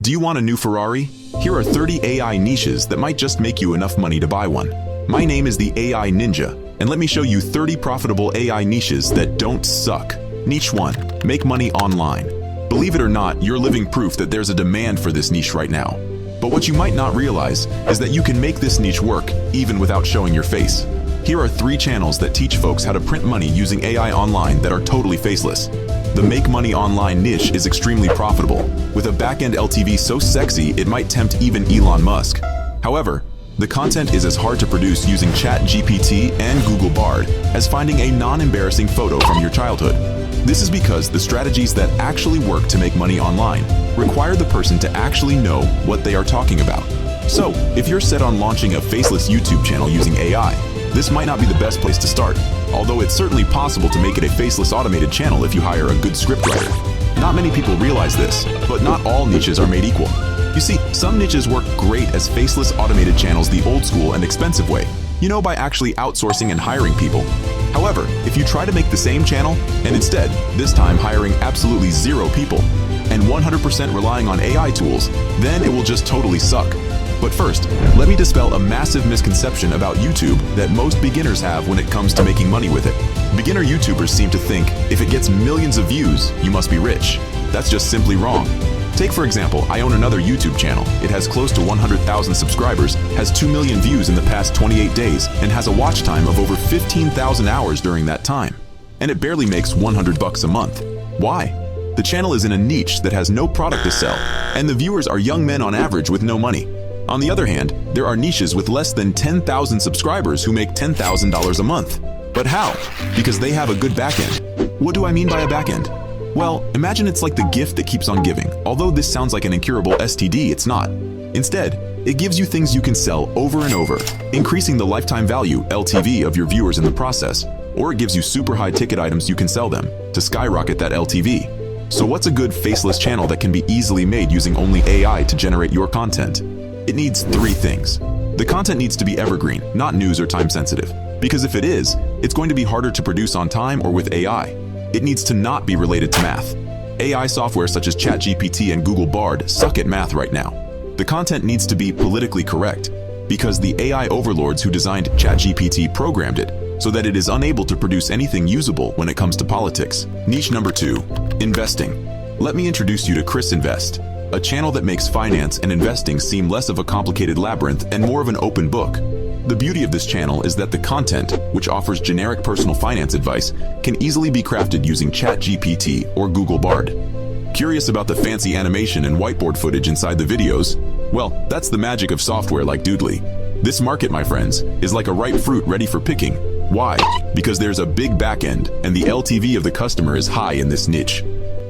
Do you want a new Ferrari? Here are 30 AI niches that might just make you enough money to buy one. My name is the AI Ninja, and let me show you 30 profitable AI niches that don't suck. Niche 1. Make money online. Believe it or not, you're living proof that there's a demand for this niche right now. But what you might not realize is that you can make this niche work even without showing your face. Here are 3 channels that teach folks how to print money using AI online that are totally faceless. The Make Money Online niche is extremely profitable, with a back-end LTV so sexy it might tempt even Elon Musk. However, the content is as hard to produce using ChatGPT and Google Bard as finding a non-embarrassing photo from your childhood. This is because the strategies that actually work to make money online require the person to actually know what they are talking about. So, if you're set on launching a faceless YouTube channel using AI, this might not be the best place to start, although it's certainly possible to make it a faceless automated channel if you hire a good scriptwriter. Not many people realize this, but not all niches are made equal. You see, some niches work great as faceless automated channels the old school and expensive way, by actually outsourcing and hiring people. However, if you try to make the same channel, and instead, this time hiring absolutely 0 people, and 100% relying on AI tools, then it will just totally suck. But first, let me dispel a massive misconception about YouTube that most beginners have when it comes to making money with it. Beginner YouTubers seem to think if it gets millions of views, you must be rich. That's just simply wrong. Take for example, I own another YouTube channel. It has close to 100,000 subscribers, has 2 million views in the past 28 days, and has a watch time of over 15,000 hours during that time. And it barely makes $100 a month. Why? The channel is in a niche that has no product to sell, and the viewers are young men on average with no money. On the other hand, there are niches with less than 10,000 subscribers who make $10,000 a month. But how? Because they have a good backend. What do I mean by a backend? Well, imagine it's like the gift that keeps on giving. Although this sounds like an incurable STD, it's not. Instead, it gives you things you can sell over and over, increasing the lifetime value, LTV, of your viewers in the process. Or it gives you super high ticket items you can sell them to skyrocket that LTV. So what's a good faceless channel that can be easily made using only AI to generate your content? It needs 3 things. The content needs to be evergreen, not news or time sensitive. Because if it is, it's going to be harder to produce on time or with AI. It needs to not be related to math. AI software such as ChatGPT and Google Bard suck at math right now. The content needs to be politically correct, because the AI overlords who designed ChatGPT programmed it so that it is unable to produce anything usable when it comes to politics. Niche number 2, investing. Let me introduce you to Chris Invest, a channel that makes finance and investing seem less of a complicated labyrinth and more of an open book. The beauty of this channel is that the content, which offers generic personal finance advice, can easily be crafted using ChatGPT or Google Bard. Curious about the fancy animation and whiteboard footage inside the videos? Well, that's the magic of software like Doodly. This market, my friends, is like a ripe fruit ready for picking. Why? Because there's a big backend and the LTV of the customer is high in this niche.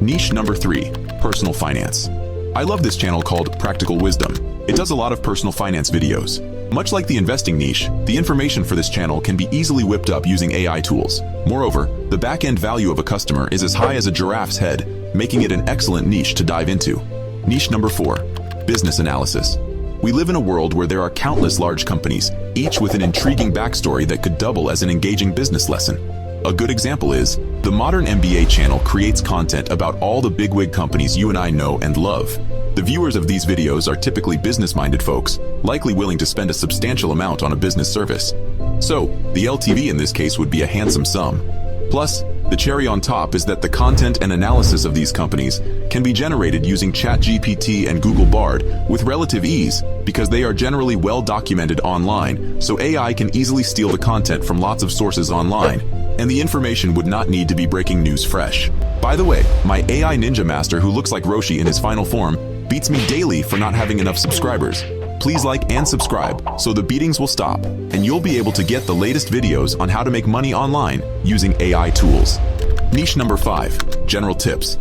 Niche number 3, personal finance. I love this channel called Practical Wisdom. It does a lot of personal finance videos. Much like the investing niche, the information for this channel can be easily whipped up using AI tools. Moreover, the back-end value of a customer is as high as a giraffe's head, making it an excellent niche to dive into. Niche number 4, business analysis. We live in a world where there are countless large companies, each with an intriguing backstory that could double as an engaging business lesson. A good example is, the Modern MBA channel creates content about all the bigwig companies you and I know and love. The viewers of these videos are typically business-minded folks, likely willing to spend a substantial amount on a business service. So, the LTV in this case would be a handsome sum. Plus, the cherry on top is that the content and analysis of these companies can be generated using ChatGPT and Google Bard with relative ease because they are generally well documented online, so AI can easily steal the content from lots of sources online, and the information would not need to be breaking news fresh. By the way, my AI Ninja Master who looks like Roshi in his final form beats me daily for not having enough subscribers. Please like and subscribe so the beatings will stop, and you'll be able to get the latest videos on how to make money online using AI tools. Niche number 5, general tips.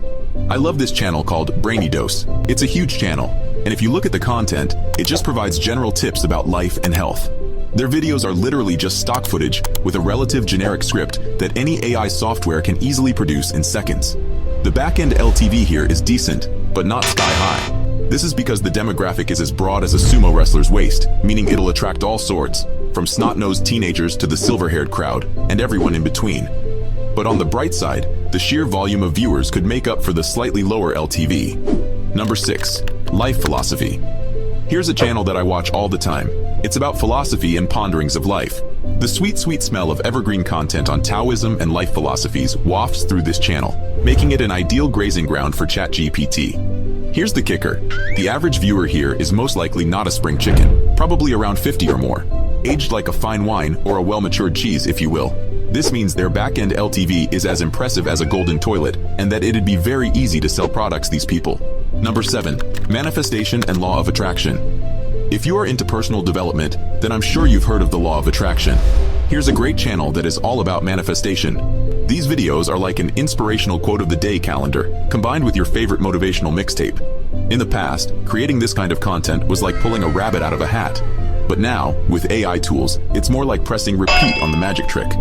I love this channel called Brainy Dose. It's a huge channel, and if you look at the content, it just provides general tips about life and health. Their videos are literally just stock footage with a relative generic script that any AI software can easily produce in seconds. The back-end LTV here is decent, but not sky high. This is because the demographic is as broad as a sumo wrestler's waist, meaning it'll attract all sorts, from snot-nosed teenagers to the silver-haired crowd, and everyone in between. But on the bright side, the sheer volume of viewers could make up for the slightly lower LTV. Number 6. Life Philosophy. Here's a channel that I watch all the time. It's about philosophy and ponderings of life. The sweet, sweet smell of evergreen content on Taoism and life philosophies wafts through this channel, making it an ideal grazing ground for ChatGPT. Here's the kicker. The average viewer here is most likely not a spring chicken, probably around 50 or more, aged like a fine wine or a well-matured cheese, if you will. This means their back-end LTV is as impressive as a golden toilet, and that it'd be very easy to sell products these people. Number 7. Manifestation and Law of Attraction. If you are into personal development, then I'm sure you've heard of the Law of Attraction. Here's a great channel that is all about manifestation. These videos are like an inspirational quote of the day calendar, combined with your favorite motivational mixtape. In the past, creating this kind of content was like pulling a rabbit out of a hat. But now, with AI tools, it's more like pressing repeat on the magic trick.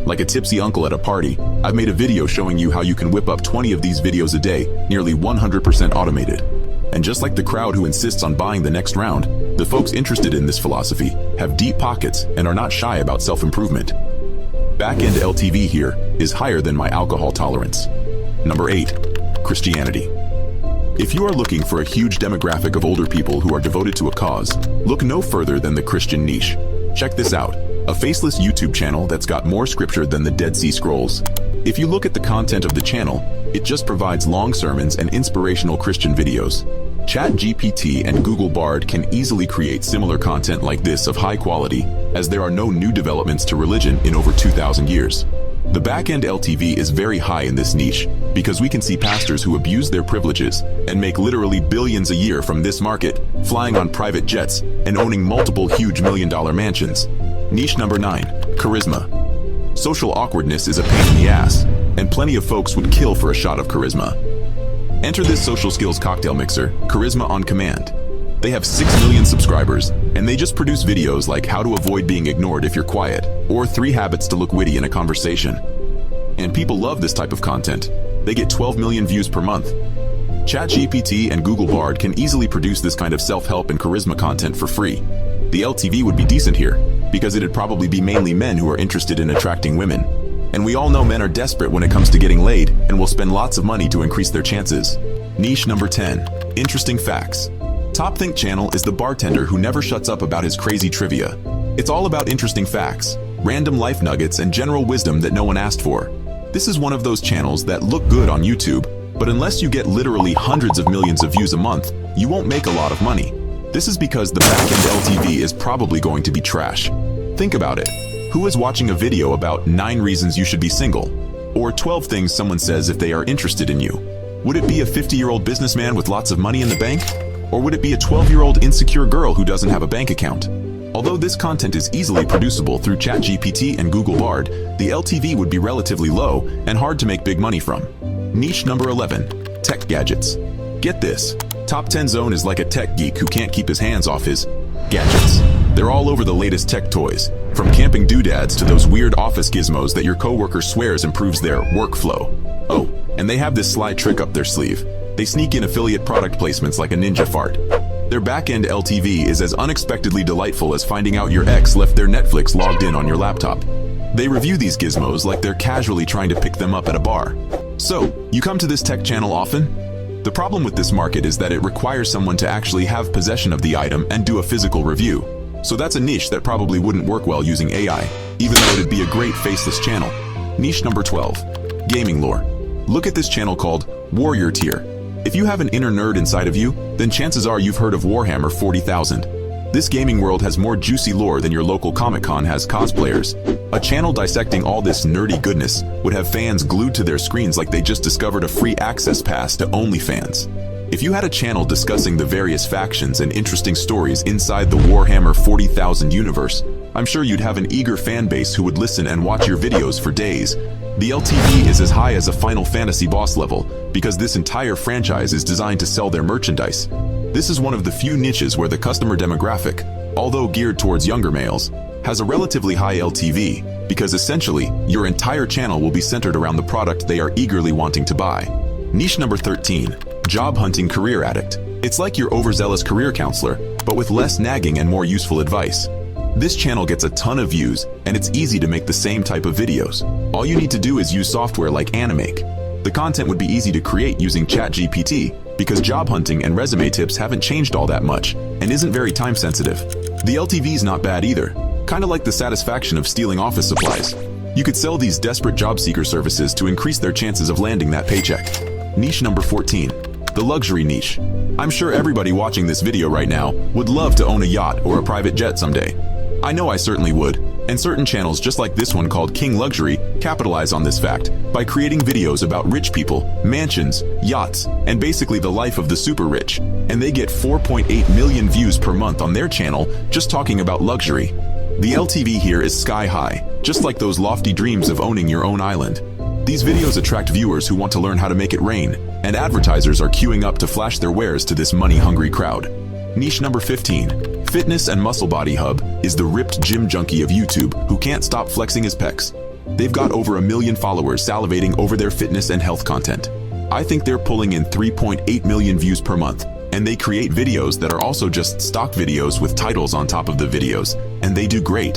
Like a tipsy uncle at a party, I've made a video showing you how you can whip up 20 of these videos a day, nearly 100% automated. And just like the crowd who insists on buying the next round, the folks interested in this philosophy have deep pockets and are not shy about self-improvement. Back-end LTV here is higher than my alcohol tolerance. Number 8. Christianity. If you are looking for a huge demographic of older people who are devoted to a cause, look no further than the Christian niche. Check this out. A faceless YouTube channel that's got more scripture than the Dead Sea Scrolls. If you look at the content of the channel, it just provides long sermons and inspirational Christian videos. ChatGPT and Google Bard can easily create similar content like this of high quality, as there are no new developments to religion in over 2,000 years. The back-end LTV is very high in this niche, because we can see pastors who abuse their privileges and make literally billions a year from this market, flying on private jets and owning multiple huge million-dollar mansions. Niche number 9. Charisma. Social awkwardness is a pain in the ass, and plenty of folks would kill for a shot of charisma. Enter this social skills cocktail mixer, Charisma on Command. They have 6 million subscribers, and they just produce videos like how to avoid being ignored if you're quiet, or 3 habits to look witty in a conversation. And people love this type of content. They get 12 million views per month. ChatGPT and Google Bard can easily produce this kind of self-help and charisma content for free. The LTV would be decent here, because it'd probably be mainly men who are interested in attracting women. And we all know men are desperate when it comes to getting laid and will spend lots of money to increase their chances. Niche number 10. Interesting facts. Top Think channel is the bartender who never shuts up about his crazy trivia. It's all about interesting facts, random life nuggets, and general wisdom that no one asked for. This is one of those channels that look good on YouTube, but unless you get literally hundreds of millions of views a month, you won't make a lot of money. This is because the back-end LTV is probably going to be trash. Think about it. Who is watching a video about 9 reasons you should be single? Or 12 things someone says if they are interested in you? Would it be a 50-year-old businessman with lots of money in the bank? Or would it be a 12-year-old insecure girl who doesn't have a bank account? Although this content is easily producible through ChatGPT and Google Bard, the LTV would be relatively low and hard to make big money from. Niche number 11. Tech gadgets. Get this. Top 10 Zone is like a tech geek who can't keep his hands off his gadgets. They're all over the latest tech toys, from camping doodads to those weird office gizmos that your coworker swears improves their workflow. Oh, and they have this sly trick up their sleeve. They sneak in affiliate product placements like a ninja fart. Their back-end LTV is as unexpectedly delightful as finding out your ex left their Netflix logged in on your laptop. They review these gizmos like they're casually trying to pick them up at a bar. So, you come to this tech channel often? The problem with this market is that it requires someone to actually have possession of the item and do a physical review. So that's a niche that probably wouldn't work well using AI, even though it'd be a great faceless channel. Niche number 12. Gaming lore. Look at this channel called Warrior Tier. If you have an inner nerd inside of you, then chances are you've heard of Warhammer 40,000. This gaming world has more juicy lore than your local Comic-Con has cosplayers. A channel dissecting all this nerdy goodness would have fans glued to their screens like they just discovered a free access pass to OnlyFans. If you had a channel discussing the various factions and interesting stories inside the Warhammer 40,000 universe, I'm sure you'd have an eager fan base who would listen and watch your videos for days. The LTV is as high as a Final Fantasy boss level, because this entire franchise is designed to sell their merchandise. This is one of the few niches where the customer demographic, although geared towards younger males, has a relatively high LTV, because essentially, your entire channel will be centered around the product they are eagerly wanting to buy. Niche number 13. Job hunting career addict. It's like your overzealous career counselor, but with less nagging and more useful advice. This channel gets a ton of views, and it's easy to make the same type of videos. All you need to do is use software like Animake. The content would be easy to create using ChatGPT, because job hunting and resume tips haven't changed all that much and isn't very time sensitive. The LTV's not bad either, kinda like the satisfaction of stealing office supplies. You could sell these desperate job seeker services to increase their chances of landing that paycheck. Niche number 14, the luxury niche. I'm sure everybody watching this video right now would love to own a yacht or a private jet someday. I know I certainly would, and certain channels just like this one called King Luxury capitalize on this fact by creating videos about rich people, mansions, yachts, and basically the life of the super rich. And they get 4.8 million views per month on their channel just talking about luxury. The LTV here is sky high, just like those lofty dreams of owning your own island. These videos attract viewers who want to learn how to make it rain, and advertisers are queuing up to flash their wares to this money-hungry crowd. Niche number 15, Fitness and Muscle Body Hub is the ripped gym junkie of YouTube who can't stop flexing his pecs. They've got over 1 million followers salivating over their fitness and health content. I think they're pulling in 3.8 million views per month, and they create videos that are also just stock videos with titles on top of the videos, and they do great.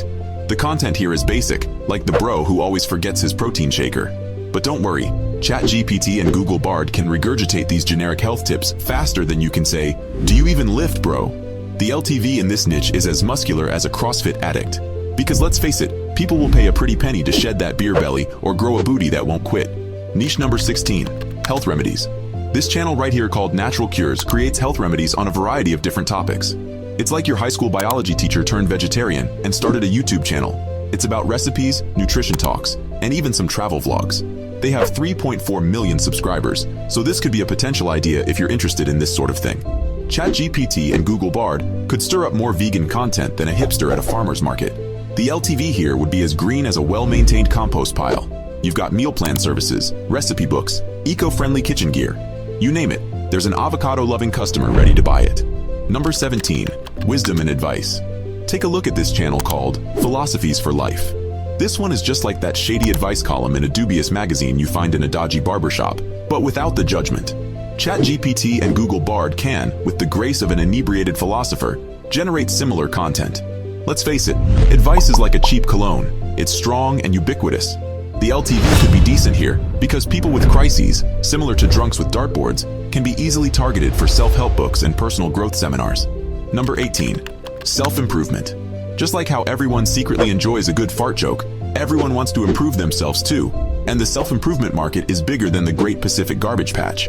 The content here is basic, like the bro who always forgets his protein shaker. But don't worry, ChatGPT and Google Bard can regurgitate these generic health tips faster than you can say, "Do you even lift, bro?" The LTV in this niche is as muscular as a CrossFit addict. Because let's face it, people will pay a pretty penny to shed that beer belly or grow a booty that won't quit. Niche number 16, Health Remedies. This channel right here called Natural Cures creates health remedies on a variety of different topics. It's like your high school biology teacher turned vegetarian and started a YouTube channel. It's about recipes, nutrition talks, and even some travel vlogs. They have 3.4 million subscribers, so this could be a potential idea if you're interested in this sort of thing. ChatGPT and Google Bard could stir up more vegan content than a hipster at a farmer's market. The LTV here would be as green as a well-maintained compost pile. You've got meal plan services, recipe books, eco-friendly kitchen gear. You name it, there's an avocado-loving customer ready to buy it. Number 17, Wisdom and Advice. Take a look at this channel called Philosophies for Life. This one is just like that shady advice column in a dubious magazine you find in a dodgy barbershop, but without the judgment. ChatGPT and Google Bard can, with the grace of an inebriated philosopher, generate similar content. Let's face it, advice is like a cheap cologne. It's strong and ubiquitous. The LTV could be decent here because people with crises, similar to drunks with dartboards, can be easily targeted for self-help books and personal growth seminars. Number 18, Self-Improvement. Just like how everyone secretly enjoys a good fart joke, everyone wants to improve themselves too, and the self-improvement market is bigger than the Great Pacific Garbage Patch.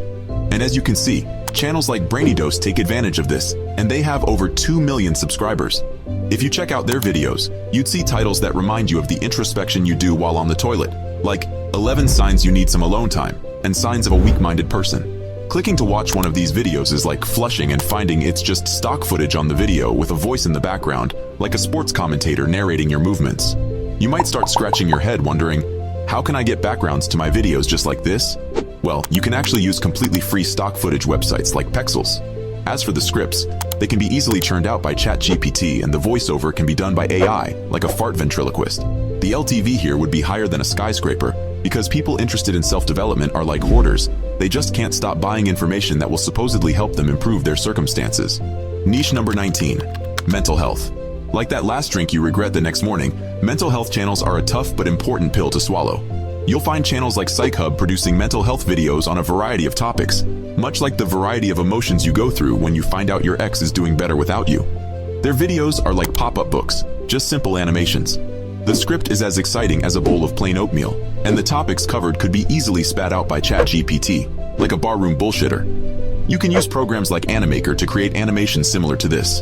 And as you can see, channels like Brainy Dose take advantage of this, and they have over 2 million subscribers. If you check out their videos, you'd see titles that remind you of the introspection you do while on the toilet, like 11 signs you need some alone time, and signs of a weak-minded person. Clicking to watch one of these videos is like flushing and finding it's just stock footage on the video with a voice in the background, like a sports commentator narrating your movements. You might start scratching your head wondering, how can I get backgrounds to my videos just like this? Well, you can actually use completely free stock footage websites like Pexels. As for the scripts, they can be easily churned out by ChatGPT, and the voiceover can be done by AI, like a fart ventriloquist. The LTV here would be higher than a skyscraper, because people interested in self-development are like hoarders. They just can't stop buying information that will supposedly help them improve their circumstances. Niche number 19, Mental Health. Like that last drink you regret the next morning, mental health channels are a tough but important pill to swallow. You'll find channels like Psych Hub producing mental health videos on a variety of topics, much like the variety of emotions you go through when you find out your ex is doing better without you. Their videos are like pop-up books, just simple animations. The script is as exciting as a bowl of plain oatmeal, and the topics covered could be easily spat out by ChatGPT, like a barroom bullshitter. You can use programs like Animaker to create animations similar to this.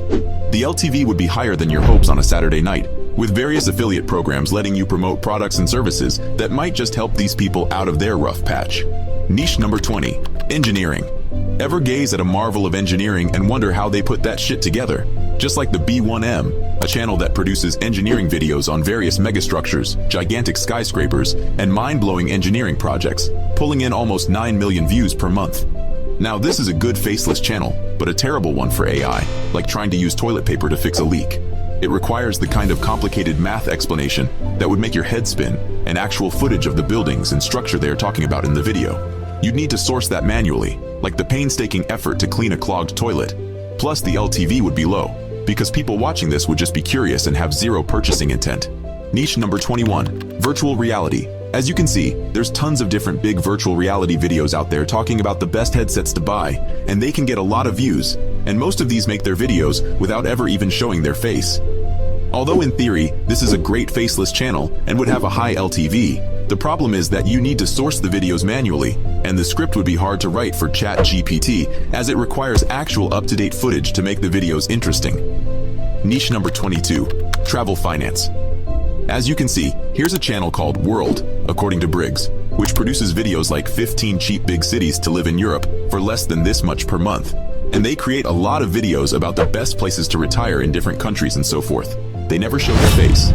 The LTV would be higher than your hopes on a Saturday night, with various affiliate programs letting you promote products and services that might just help these people out of their rough patch. Niche number 20, Engineering. Ever gaze at a marvel of engineering and wonder how they put that shit together? Just like the B1M, a channel that produces engineering videos on various megastructures, gigantic skyscrapers, and mind-blowing engineering projects, pulling in almost 9 million views per month. Now this is a good faceless channel, but a terrible one for AI, like trying to use toilet paper to fix a leak. It requires the kind of complicated math explanation that would make your head spin, and actual footage of the buildings and structure they are talking about in the video. You'd need to source that manually, like the painstaking effort to clean a clogged toilet. Plus the LTV would be low, because people watching this would just be curious and have zero purchasing intent. Niche number 21, Virtual Reality. As you can see, there's tons of different big virtual reality videos out there talking about the best headsets to buy, and they can get a lot of views, and most of these make their videos without ever even showing their face. Although in theory, this is a great faceless channel and would have a high LTV, the problem is that you need to source the videos manually, and the script would be hard to write for ChatGPT as it requires actual up-to-date footage to make the videos interesting. Niche number 22, travel finance. As you can see, here's a channel called World, according to Briggs, which produces videos like 15 cheap big cities to live in Europe for less than this much per month. And they create a lot of videos about the best places to retire in different countries and so forth. They never show their face.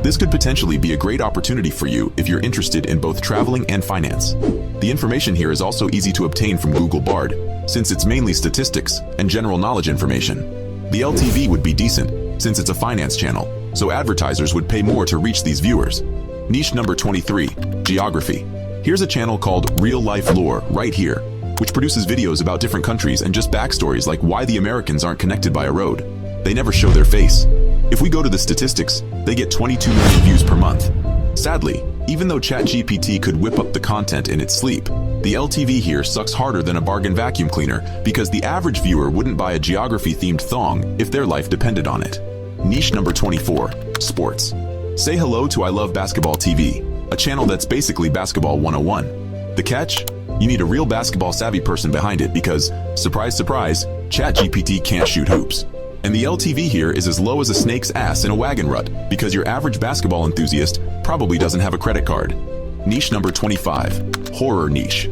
This could potentially be a great opportunity for you if you're interested in both traveling and finance. The information here is also easy to obtain from Google Bard, since it's mainly statistics and general knowledge information. The LTV would be decent, since it's a finance channel, so advertisers would pay more to reach these viewers. Niche number 23, geography. Here's a channel called Real Life Lore right here, which produces videos about different countries and just backstories like why the Americans aren't connected by a road. They never show their face. If we go to the statistics, they get 22 million views per month. Sadly, even though ChatGPT could whip up the content in its sleep, the LTV here sucks harder than a bargain vacuum cleaner because the average viewer wouldn't buy a geography-themed thong if their life depended on it. Niche number 24, sports. Say hello to I Love Basketball TV, a channel that's basically Basketball 101. The catch? You need a real basketball-savvy person behind it because, surprise, surprise, ChatGPT can't shoot hoops. And the LTV here is as low as a snake's ass in a wagon rut because your average basketball enthusiast probably doesn't have a credit card. Niche number 25, horror niche.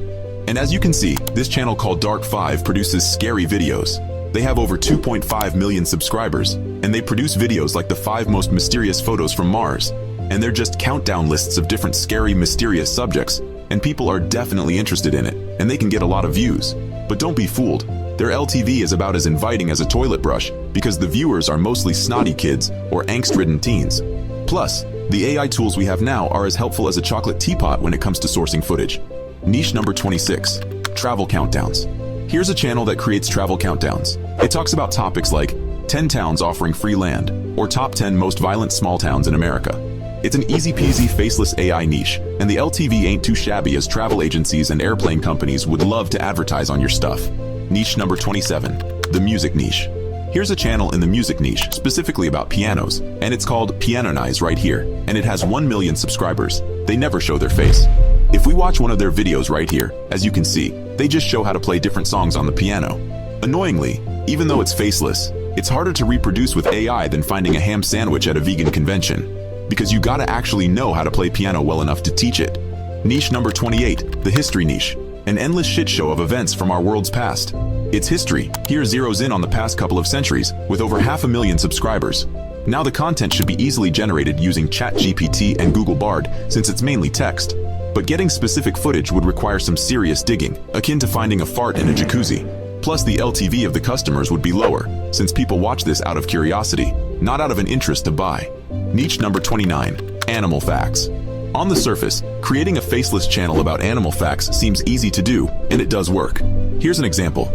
And as you can see, this channel called Dark 5 produces scary videos. They have over 2.5 million subscribers, and they produce videos like the 5 most mysterious photos from Mars. And they're just countdown lists of different scary, mysterious subjects, and people are definitely interested in it, and they can get a lot of views. But don't be fooled. Their LTV is about as inviting as a toilet brush because the viewers are mostly snotty kids or angst-ridden teens. Plus, the AI tools we have now are as helpful as a chocolate teapot when it comes to sourcing footage. Niche number 26, travel countdowns. Here's a channel that creates travel countdowns. It talks about topics like 10 towns offering free land or top 10 most violent small towns in America. It's an easy-peasy faceless AI niche, and the LTV ain't too shabby as travel agencies and airplane companies would love to advertise on your stuff. Niche number 27, the music niche. Here's a channel in the music niche specifically about pianos, and it's called Pianonize right here, and it has 1 million subscribers. They never show their face. If we watch one of their videos right here, as you can see, they just show how to play different songs on the piano. Annoyingly, even though it's faceless, it's harder to reproduce with AI than finding a ham sandwich at a vegan convention, because you gotta actually know how to play piano well enough to teach it. Niche number 28, the history niche. An endless shit show of events from our world's past. Its history here zeroes in on the past couple of centuries with over 500,000 subscribers. Now the content should be easily generated using ChatGPT and Google Bard since it's mainly text. But getting specific footage would require some serious digging, akin to finding a fart in a jacuzzi. Plus the LTV of the customers would be lower, since people watch this out of curiosity, not out of an interest to buy. Niche number 29, animal facts. On the surface, creating a faceless channel about animal facts seems easy to do, and it does work. Here's an example.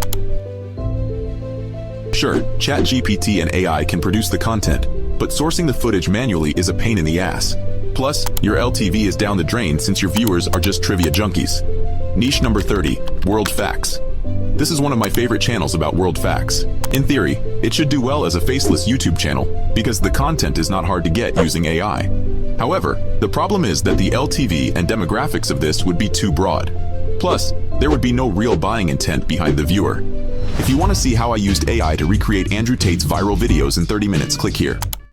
Sure, ChatGPT and AI can produce the content, but sourcing the footage manually is a pain in the ass. Plus, your LTV is down the drain since your viewers are just trivia junkies. Niche number 30, world facts. This is one of my favorite channels about world facts. In theory, it should do well as a faceless YouTube channel because the content is not hard to get using AI. However, the problem is that the LTV and demographics of this would be too broad. Plus, there would be no real buying intent behind the viewer. If you want to see how I used AI to recreate Andrew Tate's viral videos in 30 minutes, click here.